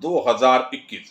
2021।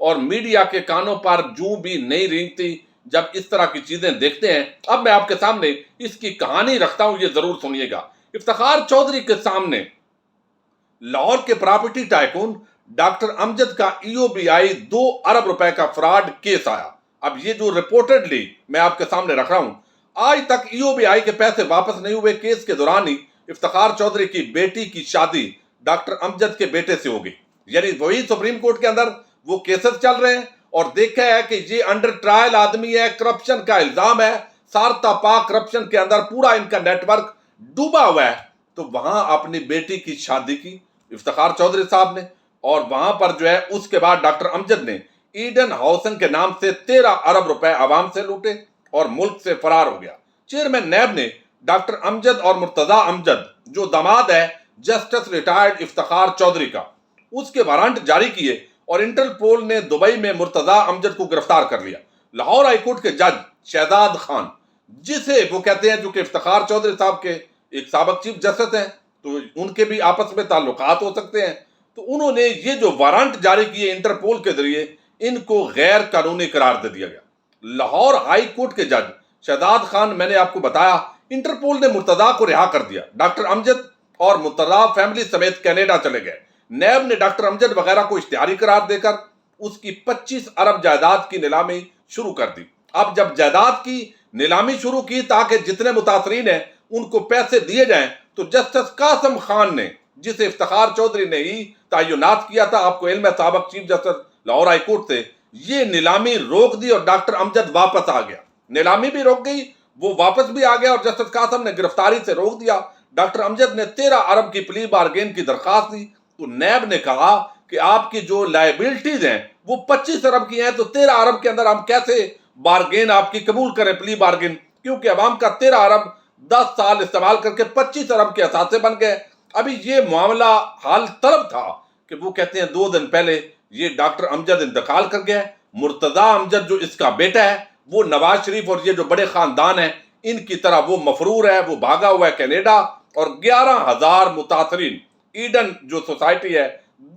اور میڈیا کے کانوں پر جوں بھی نہیں رینگتی جب اس طرح کی چیزیں دیکھتے ہیں۔ اب میں آپ کے سامنے اس کی کہانی رکھتا ہوں، یہ ضرور سنیے گا۔ افتخار چودھری کے سامنے لاہور کے پراپرٹی ٹائکون ڈاکٹر امجد کا EOBI 2 ارب روپے کا فراڈ کیس آیا۔ اب یہ جو رپورٹڈلی میں آپ کے سامنے رکھ رہا ہوں، آج تک EOBI کے پیسے واپس نہیں ہوئے۔ کیس کے دوران ہی افتخار چودھری کی بیٹی کی شادی ڈاکٹر امجد کے بیٹے سے ہوگی، یعنی وہی سپریم کورٹ کے اندر وہ کیسز چل رہے ہیں، اور دیکھا ہے کہ یہ انڈر ٹرائل آدمی ہے، کرپشن کا الزام ہے، سارتا پاک کرپشن کے اندر پورا ان کا نیٹ ورک ڈوبا ہوا ہے۔ تو وہاں اپنی بیٹی کی شادی کی افتخار چودھری صاحب نے، اور وہاں پر جو ہے اس کے بعد ڈاکٹر امجد نے ایڈن ہاؤسنگ کے نام سے 13 ارب روپے عوام سے لوٹے اور ملک سے فرار ہو گیا۔ چیئرمین نیب نے ڈاکٹر امجد اور مرتضیٰ امجد جو داماد ہے جسٹس ریٹائرڈ افتخار چودھری کا، اس کے وارنٹ جاری کیے، اور انٹرپول نے دبئی میں مرتضیٰ امجد کو گرفتار کر لیا۔ لاہور ہائی کورٹ کے جج شہزاد خان، جسے وہ کہتے ہیں جو کہ افتخار چودھری صاحب کے ایک سابق چیف جسٹس ہیں، تو ان کے بھی آپس میں تعلقات ہو سکتے ہیں، تو انہوں نے یہ جو وارنٹ جاری کیے انٹرپول کے ذریعے، ان کو غیر قانونی قرار دے دیا گیا۔ لاہور ہائی کورٹ کے جج شہزاد خان، میں نے آپ کو بتایا، انٹرپول نے مرتضیٰ کو رہا کر دیا، ڈاکٹر امجد اور مرتضیٰ فیملی سمیت کینیڈا چلے گئے۔ نیب نے ڈاکٹر امجد وغیرہ کو اشتہاری قرار دے کر اس کی 25 ارب جائیداد کی نیلامی شروع کر دی۔ اب جب جائیداد کی نیلامی شروع کی تاکہ جتنے متاثرین ہیں ان کو پیسے دیے جائیں، تو جسٹس قاسم خان نے، جسے افتخار چودھری نے ہی تعینات کیا تھا، آپ کو علم ہے سابق chief justice Lahore high court سے، یہ نیلامی روک دی اور ڈاکٹر امجد واپس آ گیا۔ نیلامی بھی روک گئی، وہ واپس بھی آ گیا، اور جسٹس قاسم نے گرفتاری سے روک دیا۔ ڈاکٹر امجد نے 13 ارب کی پلی بارگین کی درخواست دی، تو نیب نے کہا کہ آپ کی جو لائبلٹیز ہیں وہ 25 ارب کی ہیں، تو 13 ارب کے اندر ہم کیسے بارگین آپ کی قبول کریں، پلی بارگین، کیونکہ عوام کا 13 ارب 10 سال استعمال کر کے 25 ارب کے اثاثے بن گئے۔ ابھی یہ معاملہ حال طلب تھا کہ وہ کہتے ہیں 2 دن پہلے یہ ڈاکٹر امجد انتقال کر گیا ہے۔ مرتضیٰ امجد جو اس کا بیٹا ہے، وہ نواز شریف اور یہ جو بڑے خاندان ہیں ان کی طرح وہ مفرور ہے، وہ بھاگا ہوا ہے کینیڈا، اور 11,000 متاثرین ایڈن جو سوسائٹی ہے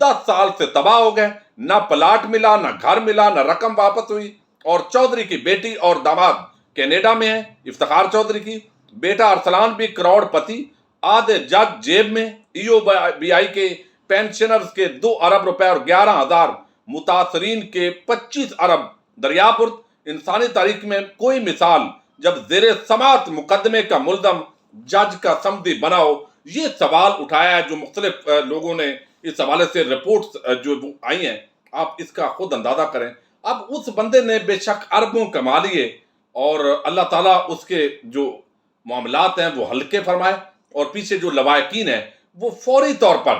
10 سال سے تباہ ہو گئے، نہ پلاٹ ملا، نہ گھر ملا، نہ رقم واپس ہوئی، اور چودھری کی بیٹی اور داماد کینیڈا میں ہیں۔ افتخار چودھری کی بیٹا ارسلان بھی کروڑ پتی، آدھے جج جیب میں، EOBI کے پینشنرز کے 2 ارب روپے اور 11,000 متاثرین کے 25 ارب دریافت۔ انسانی تاریخ میں کوئی مثال جب زیر سماعت مقدمے کا ملزم جج کا سمدی بنا ہو۔ یہ سوال اٹھایا ہے جو مختلف لوگوں نے اس حوالے سے رپورٹس جو آئی ہیں، آپ اس کا خود اندازہ کریں۔ اب اس بندے نے بے شک اربوں کما لیے، اور اللہ تعالیٰ اس کے جو معاملات ہیں وہ ہلکے فرمائے، اور پیچھے جو لواحقین ہیں وہ فوری طور پر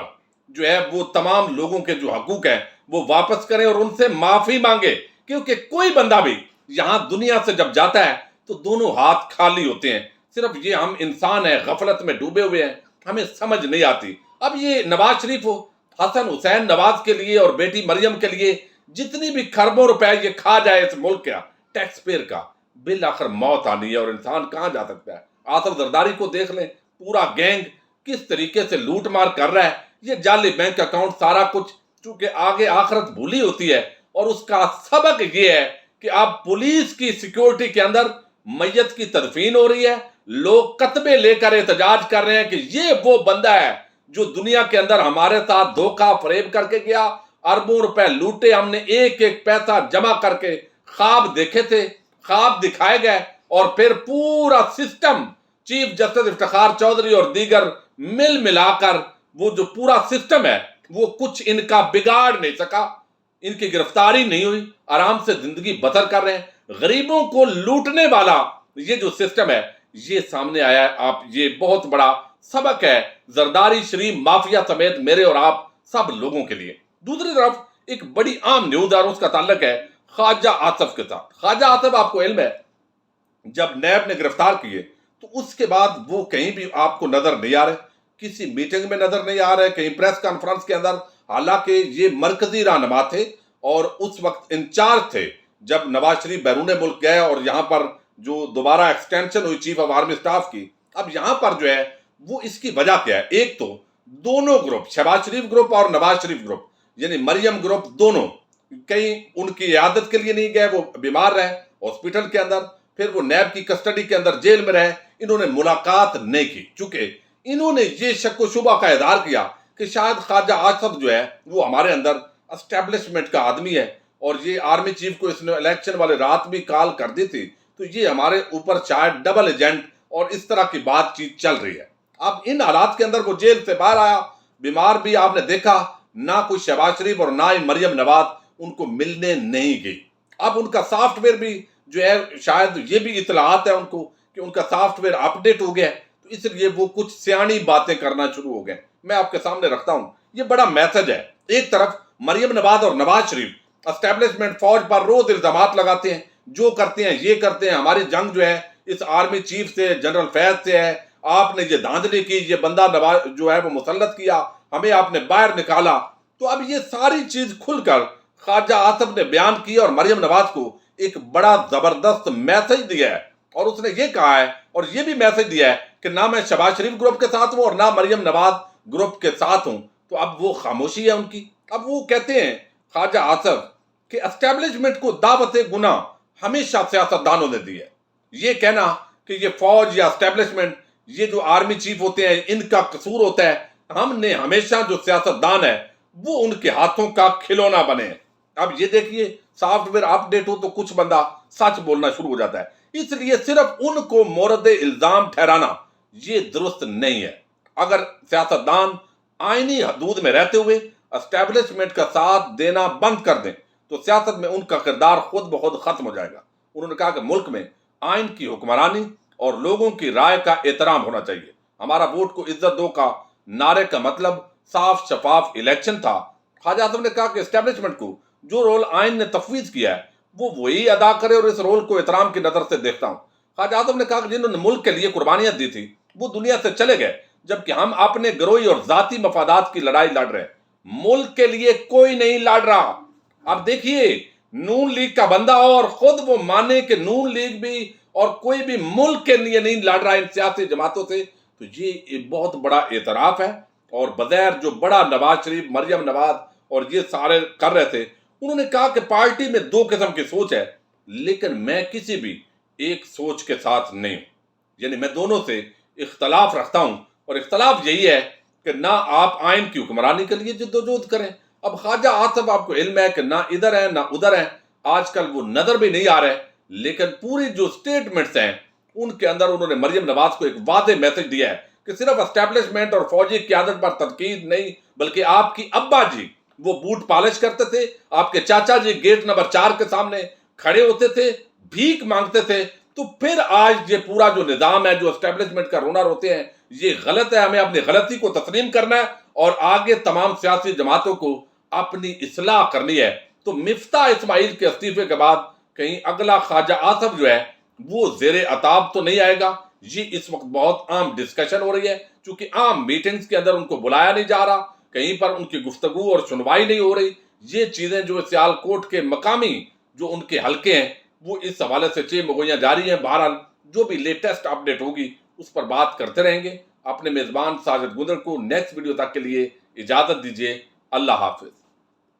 جو ہے وہ تمام لوگوں کے جو حقوق ہیں وہ واپس کریں اور ان سے معافی مانگے، کیونکہ کوئی بندہ بھی یہاں دنیا سے جب جاتا ہے تو دونوں ہاتھ خالی ہوتے ہیں۔ صرف یہ ہم انسان ہیں، غفلت میں ڈوبے ہوئے ہیں، ہمیں سمجھ نہیں آتی۔ اب یہ نواز شریف ہو، حسن حسین نواز کے لیے اور بیٹی مریم کے لیے جتنی بھی کھربوں روپے یہ کھا جائے اس ملک کا ٹیکس پیئر کا، بالآخر موت آنی ہے، اور انسان کہاں جا سکتا ہے۔ آصف زرداری کو دیکھ لیں، پورا گینگ کس طریقے سے لوٹ مار کر رہا ہے، یہ جعلی بینک اکاؤنٹ سارا کچھ، چونکہ آگے آخرت بھولی ہوتی ہے، اور اس کا سبق یہ ہے کہ اب پولیس کی سیکیورٹی کے اندر میت کی تدفین ہو رہی ہے، لوگ کتبے لے کر احتجاج کر رہے ہیں کہ یہ وہ بندہ ہے جو دنیا کے اندر ہمارے ساتھ دھوکہ فریب کر کے گیا، اربوں روپے لوٹے، ہم نے ایک ایک پیسہ جمع کر کے خواب دیکھے تھے، خواب دکھائے گئے، اور پھر پورا system chief justice Iftikhar Chaudhry اور دیگر مل ملا کر وہ جو پورا سسٹم ہے وہ کچھ ان کا بگاڑ نہیں سکا، ان کی گرفتاری نہیں ہوئی، آرام سے زندگی بسر کر رہے ہیں۔ غریبوں کو لوٹنے والا یہ جو سسٹم ہے یہ سامنے آیا ہے۔ آپ یہ بہت بڑا سبق ہے زرداری شریف مافیا سمیت میرے اور آپ سب لوگوں کے لیے۔ دوسری طرف ایک بڑی عام نیوز اور اس کا تعلق ہے خواجہ آصف کے ساتھ۔ خواجہ آصف، آپ کو علم ہے، جب نیب نے گرفتار کیے تو اس کے بعد وہ کہیں بھی آپ کو نظر نہیں آ رہے، کسی میٹنگ میں نظر نہیں آ رہے، کہیں پریس کانفرنس کے اندر، حالانکہ یہ مرکزی رہنما تھے اور اس وقت انچارج تھے جب نواز شریف بیرون ملک گئے، اور یہاں پر جو دوبارہ ایکسٹینشن ہوئی چیف آف آرمی سٹاف کی۔ اب یہاں پر جو ہے وہ اس کی وجہ کیا ہے؟ ایک تو دونوں گروپ، شہباز شریف گروپ اور نواز شریف گروپ، یعنی مریم گروپ، دونوں کہیں ان کی عیادت کے لیے نہیں گئے، وہ بیمار رہے ہاسپٹل کے اندر، پھر وہ نیب کی کسٹڈی کے اندر جیل میں رہے، انہوں نے ملاقات نہیں کی، چونکہ انہوں نے یہ شک و شبہ کا اظہار کیا کہ شاید خواجہ آصف جو ہے وہ ہمارے اندر اسٹیبلشمنٹ کا آدمی ہے، اور یہ آرمی چیف کو اس نے الیکشن والے رات بھی کال کر دی تھی، تو یہ ہمارے اوپر شاید ڈبل ایجنٹ اور اس طرح کی بات چیت چل رہی ہے۔ اب ان حالات کے اندر وہ جیل سے باہر آیا، بیمار بھی آپ نے دیکھا، نہ کوئی شہباز شریف اور نہ ہی مریم نواز ان کو ملنے نہیں گئی۔ اب ان کا سافٹ ویئر بھی جو ہے، شاید یہ بھی اطلاعات ہے ان کو کہ ان کا سافٹ ویئر اپ ڈیٹ ہو گیا ہے، تو اس لیے وہ کچھ سیانی باتیں کرنا شروع ہو گئے۔ میں آپ کے سامنے رکھتا ہوں، یہ بڑا میسج ہے۔ ایک طرف مریم نواز اور نواز شریف اسٹیبلشمنٹ فوج پر روز الزامات لگاتے ہیں، جو کرتے ہیں یہ کرتے ہیں، ہماری جنگ جو ہے اس آرمی چیف سے، جنرل فیض سے ہے، آپ نے یہ دھاندلی کی، یہ بندہ نواز جو ہے وہ مسلط کیا، ہمیں آپ نے باہر نکالا۔ تو اب یہ ساری چیز کھل کر خواجہ آصف نے بیان کی اور مریم نواز کو ایک بڑا زبردست میسج دیا ہے، اور اس نے یہ کہا ہے اور یہ بھی میسج دیا ہے کہ نہ میں شہباز شریف گروپ کے ساتھ ہوں اور نہ مریم نواز گروپ کے ساتھ ہوں۔ تو اب وہ خاموشی ہے ان کی۔ اب وہ کہتے ہیں خواجہ آصف کہ اسٹیبلشمنٹ کو دعوت گناہ ہمیشہ سیاستدانوں نے دی ہے۔ یہ کہنا کہ یہ فوج یا اسٹیبلشمنٹ، یہ جو آرمی چیف ہوتے ہیں، ان کا قصور ہوتا ہے، ہم نے ہمیشہ جو سیاستدان ہے وہ ان کے ہاتھوں کا کھلونا بنے۔ اب یہ دیکھیے، سافٹ ویئر اپ ڈیٹ ہو تو کچھ بندہ سچ بولنا شروع ہو جاتا ہے، اس لیے صرف ان کو مورد الزام ٹھہرانا یہ درست نہیں ہے۔ اگر سیاستدان آئینی حدود میں رہتے ہوئے اسٹیبلشمنٹ کا ساتھ دینا بند کر دیں تو سیاست میں ان کا کردار خود بخود ختم ہو جائے گا۔ انہوں نے کہا کہ ملک میں آئین کی حکمرانی اور لوگوں کی رائے کا احترام ہونا چاہیے۔ ہمارا ووٹ کو عزت دو کا نعرے کا مطلب صاف شفاف الیکشن تھا۔ خواجہ آصف نے کہا کہ اسٹیبلشمنٹ کو جو رول آئین نے تفویض کیا ہے وہ وہی ادا کرے، اور اس رول کو احترام کی نظر سے دیکھتا ہوں۔ خواجہ آصف نے کہا کہ جنہوں نے ملک کے لیے قربانیاں دی تھی وہ دنیا سے چلے گئے، جبکہ ہم اپنے گروہی اور ذاتی مفادات کی لڑائی لڑ رہے ہیں، ملک کے لیے کوئی نہیں لڑ رہا۔ اب دیکھیے، نون لیگ کا بندہ ہو اور خود وہ مانے کہ نون لیگ بھی اور کوئی بھی ملک کے لیے نہیں لڑ رہا ان سیاسی جماعتوں سے، تو یہ بہت بڑا اعتراف ہے۔ اور بظاہر جو بڑا نواز شریف، مریم نواز اور یہ سارے کر رہے تھے، انہوں نے کہا کہ پارٹی میں دو قسم کی سوچ ہے، لیکن میں کسی بھی ایک سوچ کے ساتھ نہیں ہوں، یعنی میں دونوں سے اختلاف رکھتا ہوں، اور اختلاف یہی ہے کہ نہ آپ آئین کی حکمرانی کے لیے جدوجہد کریں۔ اب خواجہ آصف، آپ کو علم ہے کہ نہ ادھر ہیں نہ ادھر ہیں، آج کل وہ نظر بھی نہیں آ رہے، لیکن پوری جو سٹیٹمنٹس ہیں ان کے اندر انہوں نے مریم نواز کو ایک واضح میسج دیا ہے کہ صرف اسٹیبلشمنٹ اور فوجی قیادت پر تنقید نہیں، بلکہ آپ کی ابا جی وہ بوٹ پالش کرتے تھے، آپ کے چاچا جی گیٹ نمبر 4 کے سامنے کھڑے ہوتے تھے، بھیک مانگتے تھے، تو پھر آج یہ پورا جو نظام ہے جو اسٹیبلشمنٹ کا رونا روتے ہیں، یہ غلط ہے۔ ہمیں اپنی غلطی کو تسلیم کرنا ہے اور آگے تمام سیاسی جماعتوں کو اپنی اصلاح کرنی ہے۔ تو مفتاح اسماعیل کے استعفے کے بعد کہیں اگلا خواجہ آصف جو ہے وہ زیر عتاب تو نہیں آئے گا، یہ اس وقت بہت عام ڈسکشن ہو رہی ہے، چونکہ عام میٹنگز کے اندر ان کو بلایا نہیں جا رہا، کہیں پر ان کی گفتگو اور سنوائی نہیں ہو رہی۔ یہ چیزیں جو سیالکوٹ کے مقامی جو ان کے حلقے ہیں وہ اس حوالے سے چہ مغویاں جاری ہیں۔ بہرحال جو بھی لیٹسٹ اپڈیٹ ہوگی اس پر بات کرتے رہیں گے۔ اپنے میزبان ساجد گندر کو نیکسٹ ویڈیو تک کے لیے اجازت دیجیے۔ اللہ حافظ۔